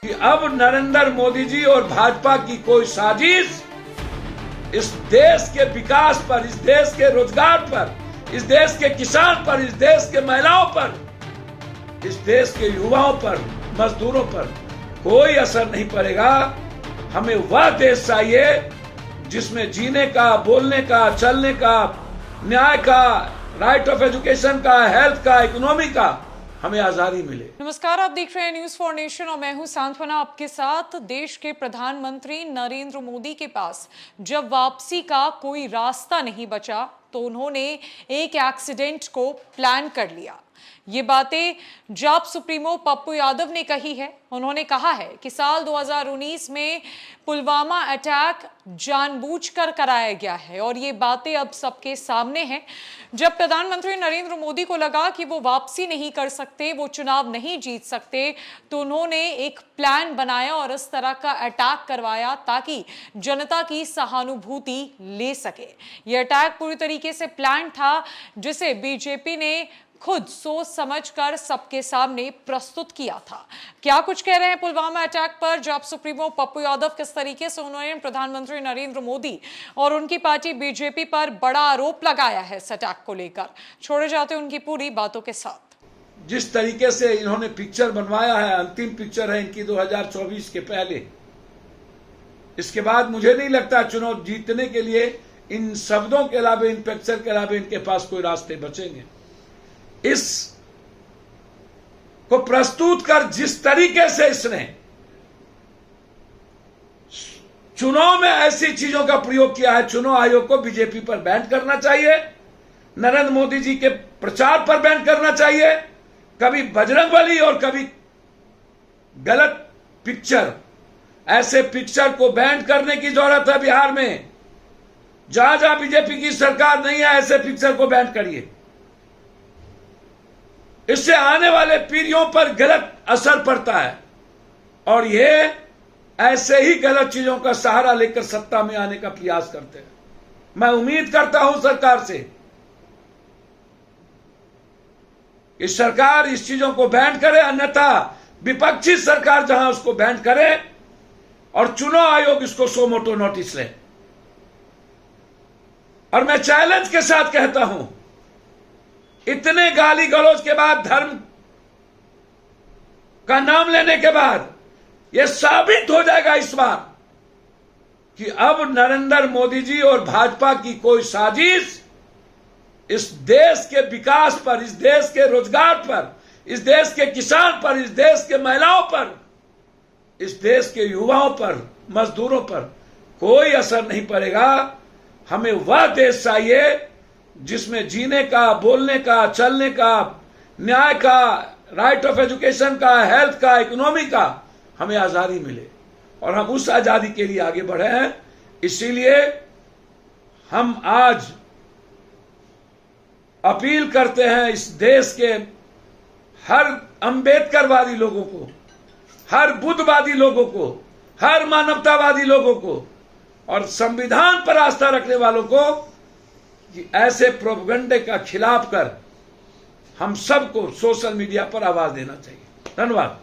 कि अब नरेंद्र मोदी जी और भाजपा की कोई साजिश इस देश के विकास पर, इस देश के रोजगार पर, इस देश के किसान पर, इस देश के महिलाओं पर, इस देश के युवाओं पर, मजदूरों पर कोई असर नहीं पड़ेगा। हमें वह देश चाहिए जिसमें जीने का, बोलने का, चलने का, न्याय का, राइट ऑफ एजुकेशन का, हेल्थ का, इकोनॉमी का हमें आजादी मिले। नमस्कार, आप देख रहे हैं न्यूज फॉर नेशन और मैं हूं सांत्वना आपके साथ। देश के प्रधानमंत्री नरेंद्र मोदी के पास जब वापसी का कोई रास्ता नहीं बचा तो उन्होंने एक एक्सीडेंट को प्लान कर लिया। ये बातें जाप सुप्रीमो पप्पू यादव ने कही है। उन्होंने कहा है कि साल 2019 में पुलवामा अटैक जानबूझकर कराया गया है और ये बातें अब सबके सामने हैं। जब प्रधानमंत्री नरेंद्र मोदी को लगा कि वो वापसी नहीं कर सकते, वो चुनाव नहीं जीत सकते, तो उन्होंने एक प्लान बनाया और इस तरह का अटैक करवाया ताकि जनता की सहानुभूति ले सके। ये अटैक पूरी तरीके से प्लान था जिसे बीजेपी ने खुद सोच समझकर सबके सामने प्रस्तुत किया था। क्या कुछ कह रहे हैं पुलवामा अटैक पर जाप सुप्रीमो पप्पू यादव? किस तरीके से उन्होंने प्रधानमंत्री नरेंद्र मोदी और उनकी पार्टी बीजेपी पर बड़ा आरोप लगाया है इस अटैक को लेकर? छोड़े जाते उनकी पूरी बातों के साथ। जिस तरीके से इन्होंने पिक्चर बनवाया है, अंतिम पिक्चर है इनकी 2024 के पहले। इसके बाद मुझे नहीं लगता चुनाव जीतने के लिए इन शब्दों के अलावा, इन पिक्चर के अलावा इनके पास कोई रास्ते बचेंगे। इस को प्रस्तुत कर जिस तरीके से इसने चुनाव में ऐसी चीजों का प्रयोग किया है, चुनाव आयोग को बीजेपी पर बैन करना चाहिए, नरेंद्र मोदी जी के प्रचार पर बैन करना चाहिए। कभी बजरंगबली और कभी गलत पिक्चर, ऐसे पिक्चर को बैन करने की जरूरत है। बिहार में जहां जहां बीजेपी की सरकार नहीं है, ऐसे पिक्चर को बैन करिए। इससे आने वाले पीढ़ियों पर गलत असर पड़ता है और ये ऐसे ही गलत चीजों का सहारा लेकर सत्ता में आने का प्रयास करते हैं। मैं उम्मीद करता हूं सरकार से कि सरकार इस चीजों को बैन करे, अन्यथा विपक्षी सरकार जहां उसको बैन करे और चुनाव आयोग इसको सो मोटो नोटिस ले। और मैं चैलेंज के साथ कहता हूं, इतने गाली गलौज के बाद, धर्म का नाम लेने के बाद यह साबित हो जाएगा इस बार कि अब नरेंद्र मोदी जी और भाजपा की कोई साजिश इस देश के विकास पर, इस देश के रोजगार पर, इस देश के किसान पर, इस देश के महिलाओं पर, इस देश के युवाओं पर, मजदूरों पर कोई असर नहीं पड़ेगा। हमें वह देश चाहिए जिसमें जीने का, बोलने का, चलने का, न्याय का, राइट ऑफ एजुकेशन का, हेल्थ का, इकोनॉमी का हमें आजादी मिले। और हम उस आजादी के लिए आगे बढ़े हैं। इसीलिए हम आज अपील करते हैं इस देश के हर अंबेडकरवादी लोगों को, हर बुद्धवादी लोगों को, हर मानवतावादी लोगों को और संविधान पर आस्था रखने वालों को कि ऐसे प्रोपेगेंडे का खिलाफ कर हम सबको सोशल मीडिया पर आवाज देना चाहिए। धन्यवाद।